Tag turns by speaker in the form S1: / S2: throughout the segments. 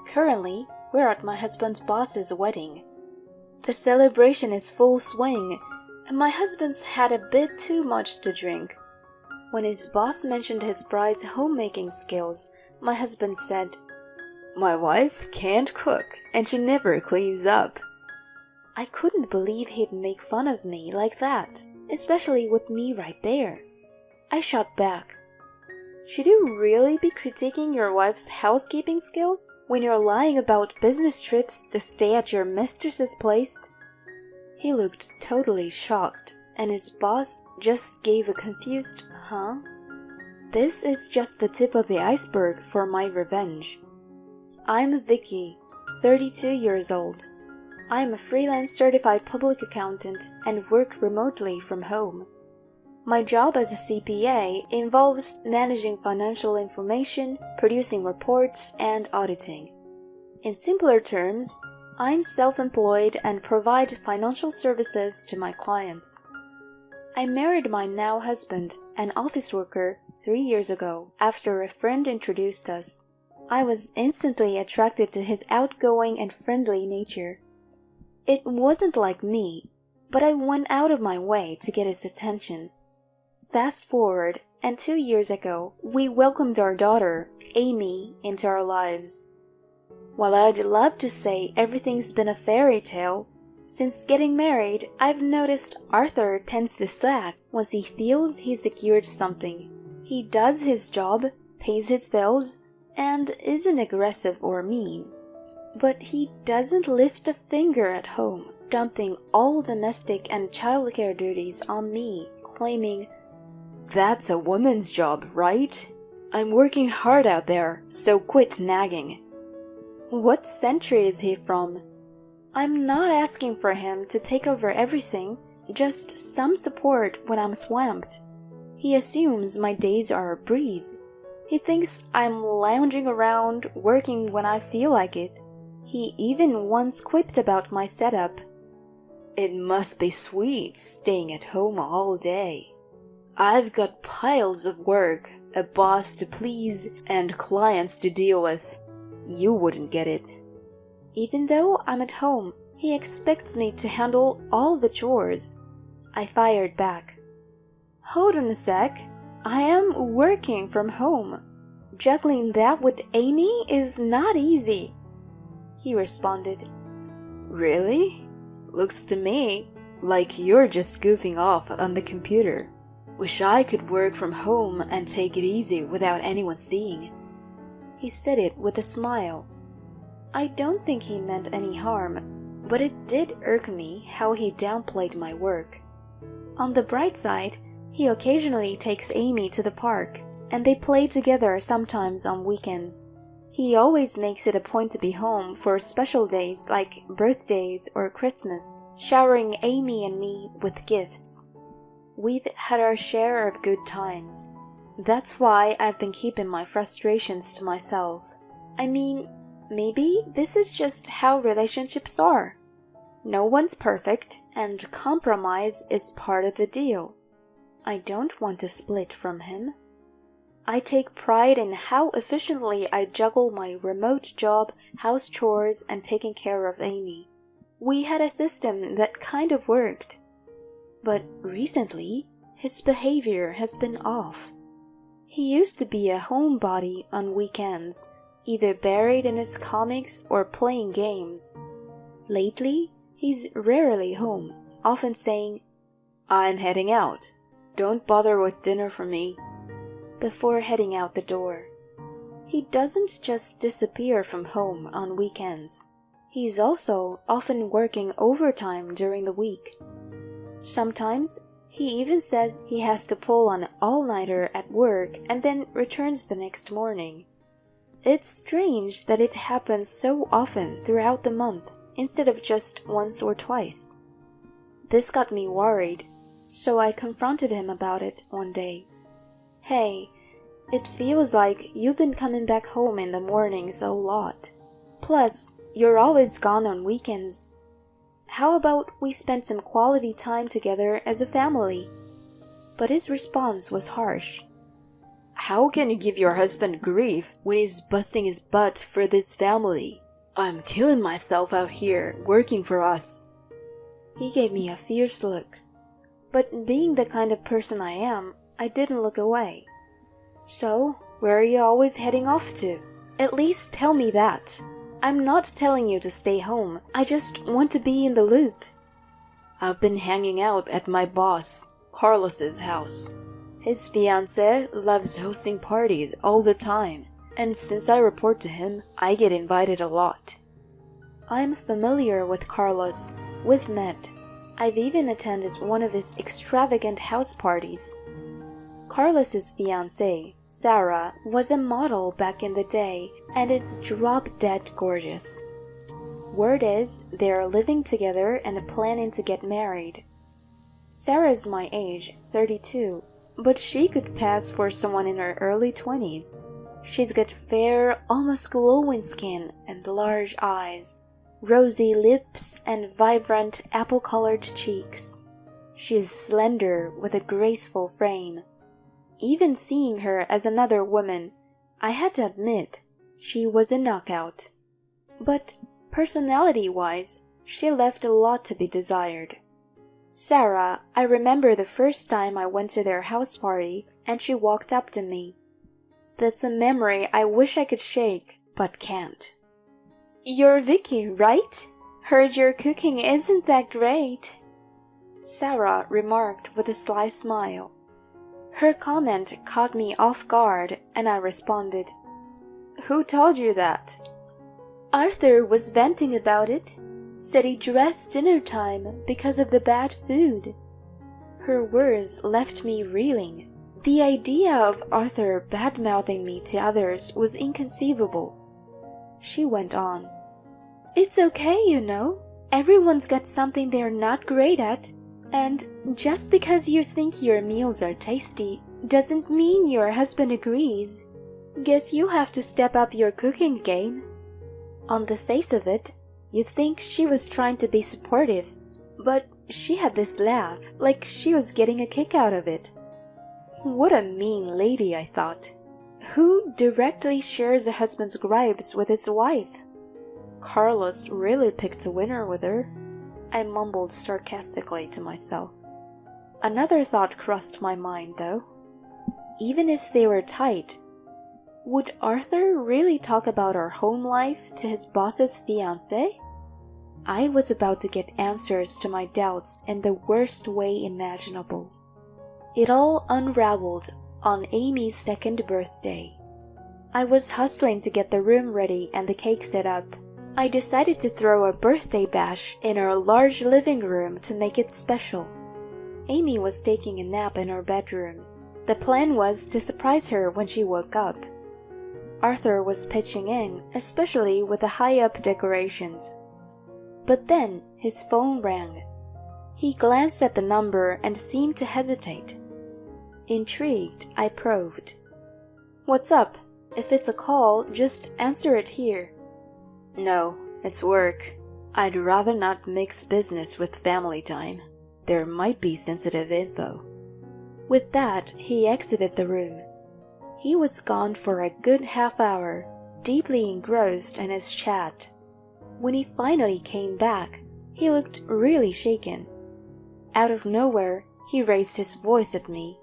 S1: Currently, we're at my husband's boss's wedding. The celebration is full swing, and my husband's had a bit too much to drink. When his boss mentioned his bride's homemaking skills, my husband said, "My wife can't cook, and she never cleans up." I couldn't believe he'd make fun of me like that, especially with me right there. I shot back, "Should you really be critiquing your wife's housekeeping skills when you're lying about business trips to stay at your mistress's place?" He looked totally shocked, and his boss just gave a confused, "Huh?" This is just the tip of the iceberg for my revenge. I'm Vicky, 32 years old. I'm a freelance certified public accountant and work remotely from home. My job as a CPA involves managing financial information, producing reports, and auditing. In simpler terms, I'm self-employed and provide financial services to my clients. I married my now husband, an office worker, 3 years ago after a friend introduced us. I was instantly attracted to his outgoing and friendly nature. It wasn't like me, but I went out of my way to get his attention. Fast forward, and 2 years ago, we welcomed our daughter, Amy, into our lives. While I'd love to say everything's been a fairy tale, since getting married, I've noticed Arthur tends to slack once he feels he's secured something. He does his job, pays his bills, and isn't aggressive or mean. But he doesn't lift a finger at home, dumping all domestic and childcare duties on me, claiming, "That's a woman's job, right? I'm working hard out there, so quit nagging." What century is he from? I'm not asking for him to take over everything, just some support when I'm swamped. He assumes my days are a breeze. He thinks I'm lounging around, working when I feel like it. He even once quipped about my setup. "It must be sweet staying at home all day. I've got piles of work, a boss to please, and clients to deal with. You wouldn't get it." Even though I'm at home, he expects me to handle all the chores. I fired back. "Hold on a sec. I am working from home. Juggling that with Amy is not easy." He responded, "Really? Looks to me like you're just goofing off on the computer. Wish I could work from home and take it easy without anyone seeing." He said it with a smile. I don't think he meant any harm, but it did irk me how he downplayed my work. On the bright side, he occasionally takes Amy to the park, and they play together sometimes on weekends. He always makes it a point to be home for special days like birthdays or Christmas, showering Amy and me with gifts. We've had our share of good times. That's why I've been keeping my frustrations to myself. I mean, maybe this is just how relationships are. No one's perfect, and compromise is part of the deal. I don't want to split from him. I take pride in how efficiently I juggle my remote job, house chores, and taking care of Amy. We had a system that kind of worked. But recently, his behavior has been off. He used to be a homebody on weekends, either buried in his comics or playing games. Lately, he's rarely home, often saying, "I'm heading out. Don't bother with dinner for me," before heading out the door. He doesn't just disappear from home on weekends. He's also often working overtime during the week. Sometimes, he even says he has to pull an all-nighter at work and then returns the next morning. It's strange that it happens so often throughout the month instead of just once or twice. This got me worried, so I confronted him about it one day. "Hey, it feels like you've been coming back home in the mornings a lot. Plus, you're always gone on weekends. How about we spend some quality time together as a family?" But his response was harsh. How can you give your husband grief when he's busting his butt for this family? I'm killing myself out here working for us." He gave me a fierce look. But being the kind of person I am, I didn't look away. "So, where are you always heading off to? At least tell me that. I'm not telling you to stay home. I just want to be in the loop." "I've been hanging out at my boss, Carlos's house. His fiancée loves hosting parties all the time, and since I report to him, I get invited a lot." I'm familiar with Carlos. We've met. I've even attended one of his extravagant house parties. Carlos's fiancée, Sarah, was a model back in the day, and is drop-dead gorgeous. Word is, they're living together and planning to get married. Sarah's my age, 32, but she could pass for someone in her early 20s. She's got fair, almost glowing skin and large eyes, rosy lips and vibrant apple-colored cheeks. She's slender with a graceful frame. Even seeing her as another woman, I had to admit she was a knockout. But personality-wise, she left a lot to be desired. Sarah, I remember the first time I went to their house party and she walked up to me. That's a memory I wish I could shake, but can't. "You're Vicky, right? Heard your cooking isn't that great," Sarah remarked with a sly smile. Her comment caught me off guard, and I responded, "Who told you that?" "Arthur was venting about it. Said he dressed dinner time because of the bad food." Her words left me reeling. The idea of Arthur bad-mouthing me to others was inconceivable. She went on, "It's okay, you know. Everyone's got something they're not great at. And just because you think your meals are tasty doesn't mean your husband agrees. Guess you'll have to step up your cooking game." On the face of it, you'd think she was trying to be supportive, but she had this laugh, like she was getting a kick out of it. What a mean lady, I thought. Who directly shares a husband's gripes with his wife? Carlos really picked a winner with her. I mumbled sarcastically to myself. Another thought crossed my mind, though. Even if they were tight, would Arthur really talk about our home life to his boss's fiancée? I was about to get answers to my doubts in the worst way imaginable. It all unraveled on Amy's second birthday. I was hustling to get the room ready and the cake set up. I decided to throw a birthday bash in our large living room to make it special. Amy was taking a nap in her bedroom. The plan was to surprise her when she woke up. Arthur was pitching in, especially with the high-up decorations. But then his phone rang. He glanced at the number and seemed to hesitate. Intrigued, I probed. "What's up? If it's a call, just answer it here." "No, it's work. I'd rather not mix business with family time. There might be sensitive info." With that, he exited the room. He was gone for a good half hour, deeply engrossed in his chat. When he finally came back, he looked really shaken. Out of nowhere, he raised his voice at me.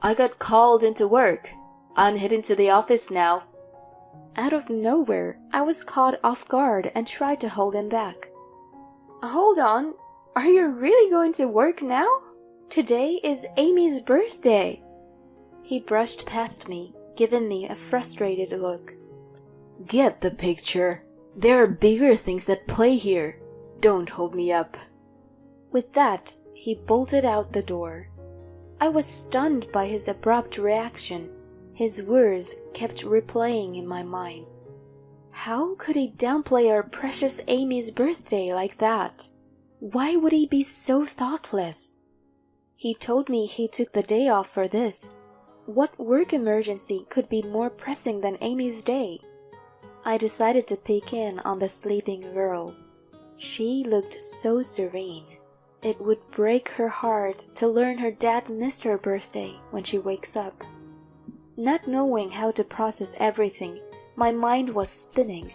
S1: "I got called into work. I'm heading to the office now." Out of nowhere, I was caught off guard and tried to hold him back. "Hold on, are you really going to work now? Today is Amy's birthday." He brushed past me, giving me a frustrated look. "Get the picture. There are bigger things at play here. Don't hold me up." With that, he bolted out the door. I was stunned by his abrupt reaction. His words kept replaying in my mind. How could he downplay our precious Amy's birthday like that? Why would he be so thoughtless? He told me he took the day off for this. What work emergency could be more pressing than Amy's day? I decided to peek in on the sleeping girl. She looked so serene. It would break her heart to learn her dad missed her birthday when she wakes up. Not knowing how to process everything, my mind was spinning.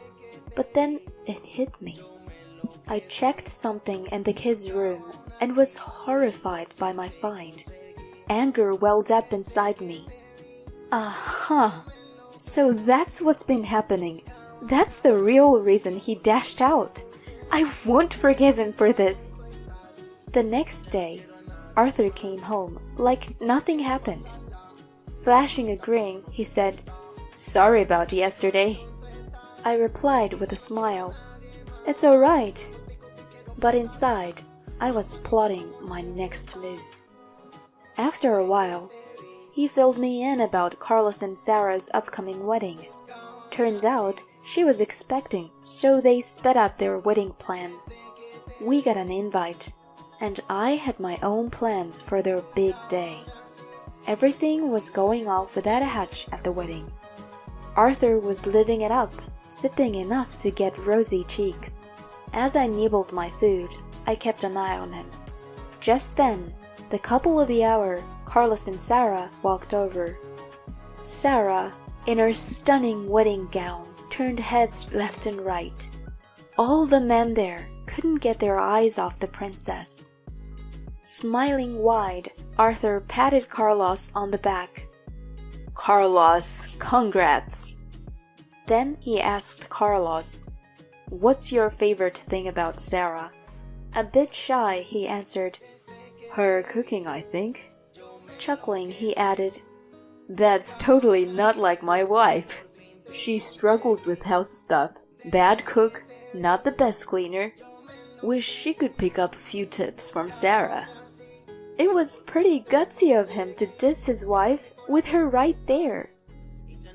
S1: But then it hit me. I checked something in the kids' room and was horrified by my find. Anger welled up inside me. So that's what's been happening. That's the real reason he dashed out. I won't forgive him for this. The next day, Arthur came home like nothing happened. Flashing a grin, he said, "Sorry about yesterday." I replied with a smile, "It's all right." But inside, I was plotting my next move. After a while, he filled me in about Carlos and Sarah's upcoming wedding. Turns out, she was expecting, so they sped up their wedding plan. We got an invite, and I had my own plans for their big day. Everything was going off without a hitch at the wedding. Arthur was living it up, sipping enough to get rosy cheeks. As I nibbled my food, I kept an eye on him. Just then, the couple of the hour, Carlos and Sarah, walked over. Sarah, in her stunning wedding gown, turned heads left and right. All the men there couldn't get their eyes off the princess. Smiling wide, Arthur patted Carlos on the back. "Carlos, congrats!" Then he asked Carlos, "What's your favorite thing about Sarah?" A bit shy, he answered, "Her cooking, I think." Chuckling, he added, "That's totally not like my wife. She struggles with house stuff. Bad cook, not the best cleaner. Wish she could pick up a few tips from Sarah." It was pretty gutsy of him to diss his wife with her right there.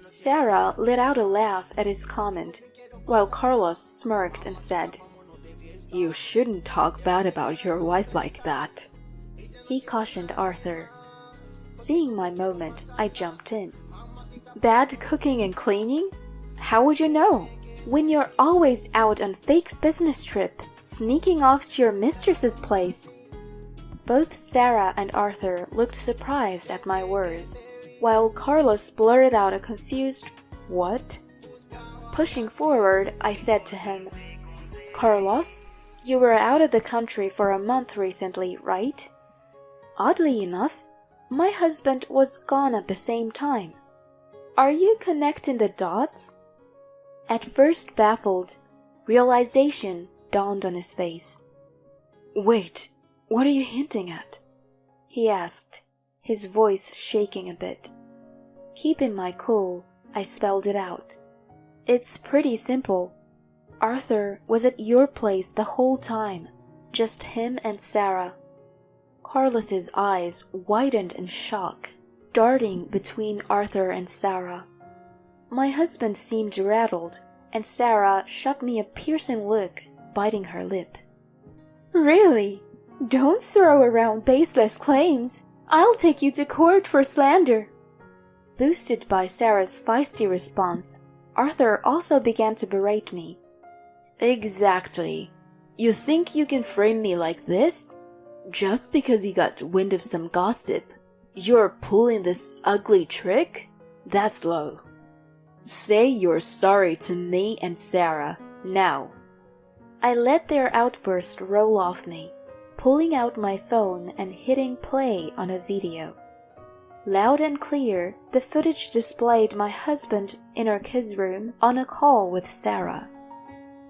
S1: Sarah let out a laugh at his comment, while Carlos smirked and said, "You shouldn't talk bad about your wife like that," he cautioned Arthur. Seeing my moment, I jumped in. "Bad cooking and cleaning? How would you know? When you're always out on fake business trip, sneaking off to your mistress's place." Both Sarah and Arthur looked surprised at my words, while Carlos blurted out a confused, "What?" Pushing forward, I said to him, "Carlos, you were out of the country for a month recently, right?" Oddly enough, my husband was gone at the same time. Are you connecting the dots? At first baffled, realization dawned on his face. "Wait, what are you hinting at?" he asked, his voice shaking a bit. Keeping my cool, I spelled it out. "It's pretty simple. Arthur was at your place the whole time, just him and Sarah." Carlos's eyes widened in shock, darting between Arthur and Sarah. My husband seemed rattled, and Sarah shot me a piercing look, biting her lip. "Really? Don't throw around baseless claims. I'll take you to court for slander." Boosted by Sarah's feisty response, Arthur also began to berate me. "Exactly. You think you can frame me like this? Just because you got wind of some gossip, you're pulling this ugly trick? That's low. Say you're sorry to me and Sarah, now." I let their outburst roll off me, pulling out my phone and hitting play on a video. Loud and clear, the footage displayed my husband in our kids' room on a call with Sarah.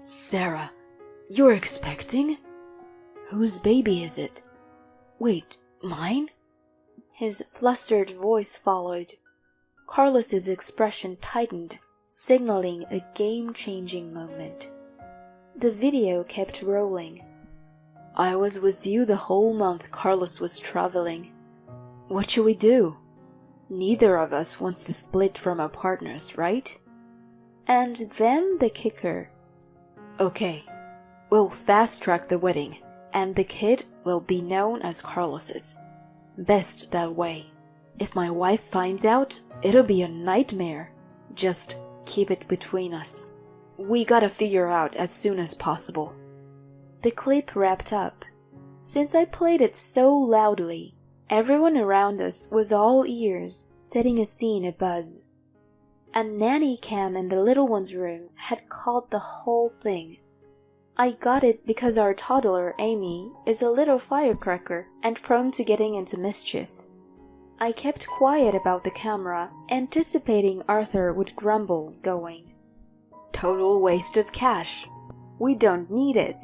S1: "Sarah, you're expecting? Whose baby is it? Wait, mine?" His flustered voice followed. Carlos's expression tightened, signaling a game-changing moment. The video kept rolling. "I was with you the whole month Carlos was traveling. What should we do? Neither of us wants to split from our partners, right?" And then the kicker. "Okay, we'll fast-track the wedding, and the kid will be known as Carlos's. Best that way. If my wife finds out, it'll be a nightmare. Just keep it between us. We gotta figure out as soon as possible." The clip wrapped up. Since I played it so loudly, everyone around us was all ears, setting a scene abuzz. A nanny cam in the little one's room had caught the whole thing. I got it because our toddler, Amy, is a little firecracker and prone to getting into mischief. I kept quiet about the camera, anticipating Arthur would grumble, going, "Total waste of cash. We don't need it."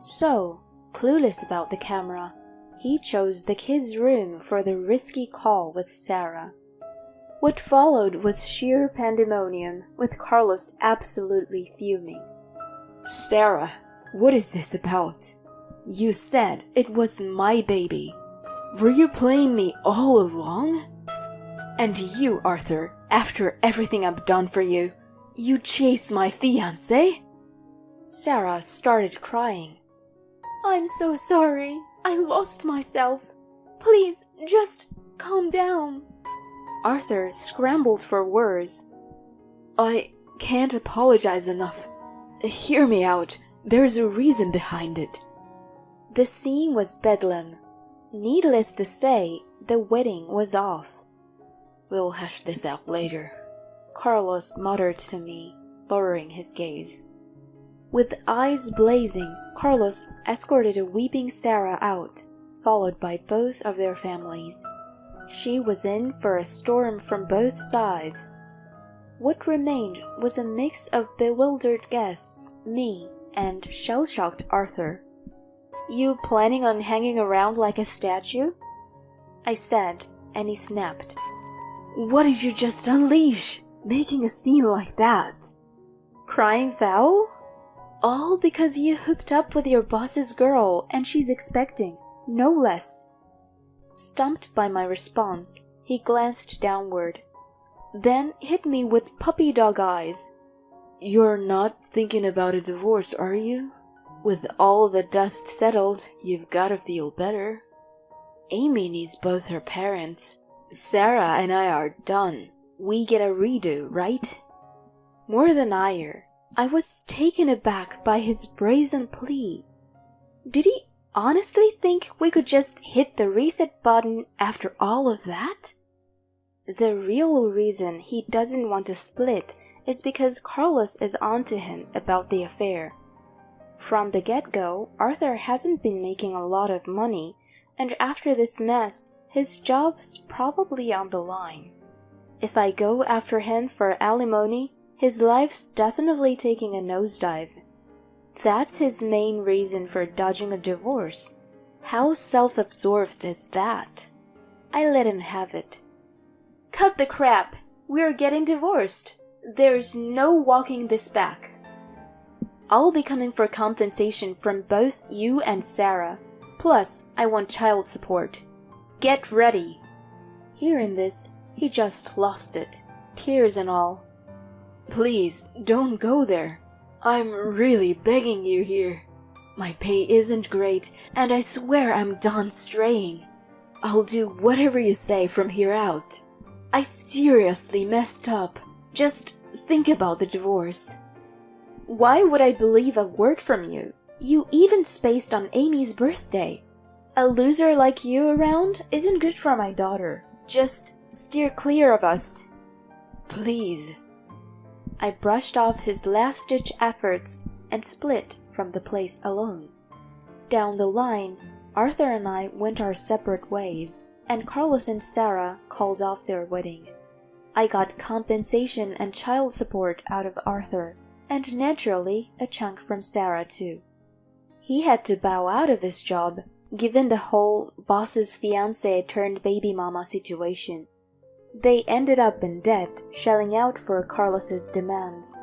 S1: So, clueless about the camera, he chose the kids' room for the risky call with Sarah. What followed was sheer pandemonium, with Carlos absolutely fuming. "Sarah, what is this about? You said it was my baby. Were you playing me all along? And you, Arthur, after everything I've done for you, you chase my fiancé?" Sarah started crying. "I'm so sorry. I lost myself. Please, just calm down." Arthur scrambled for words. "I can't apologize enough. Hear me out. There's a reason behind it." The scene was bedlam. Needless to say, the wedding was off. "We'll hash this out later," Carlos muttered to me, lowering his gaze. With eyes blazing, Carlos escorted a weeping Sarah out, followed by both of their families. She was in for a storm from both sides. What remained was a mix of bewildered guests, me, and shell-shocked Arthur. "You planning on hanging around like a statue?" I said, and he snapped. "What did you just unleash, making a scene like that? Crying foul? All because you hooked up with your boss's girl and she's expecting, no less." Stumped by my response, he glanced downward, then hit me with puppy dog eyes. "You're not thinking about a divorce, are you? With all the dust settled, you've gotta feel better. Amy needs both her parents. Sarah and I are done. We get a redo, right?" More than ire, I was taken aback by his brazen plea. Did he honestly think we could just hit the reset button after all of that? The real reason he doesn't want to split is because Carlos is onto him about the affair. From the get-go, Arthur hasn't been making a lot of money, and after this mess, his job's probably on the line. If I go after him for alimony, his life's definitely taking a nosedive. That's his main reason for dodging a divorce. How self-absorbed is that? I let him have it. "Cut the crap! We're getting divorced. There's no walking this back. I'll be coming for compensation from both you and Sarah. Plus, I want child support. Get ready." Hearing this, he just lost it, tears and all. "Please, don't go there. I'm really begging you here. My pay isn't great, and I swear I'm done straying. I'll do whatever you say from here out. I seriously messed up. Just think about the divorce." Why would I believe a word from you? You even spaced on Amy's birthday. A loser like you around isn't good for my daughter. Just steer clear of us. Please. I brushed off his last-ditch efforts and split from the place alone. Down the line, Arthur and I went our separate ways, and Carlos and Sarah called off their wedding. I got compensation and child support out of Arthur, and naturally a chunk from Sarah too. He had to bow out of his job, given the whole boss's fiancé turned baby mama situation. They ended up in debt, shelling out for Carlos's demands.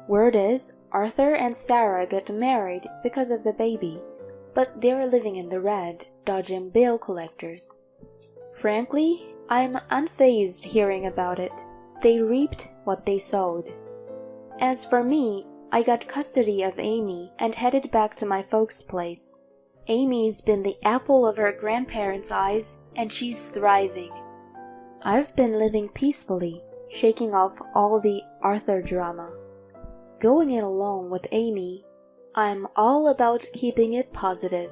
S1: Word is, Arthur and Sarah got married because of the baby, but they're living in the red, dodging bail collectors. Frankly, I'm unfazed hearing about it. They reaped what they sowed. As for me, I got custody of Amy and headed back to my folks' place. Amy's been the apple of her grandparents' eyes, and she's thriving. I've been living peacefully, shaking off all the Arthur drama. Going it alone with Amy, I'm all about keeping it positive.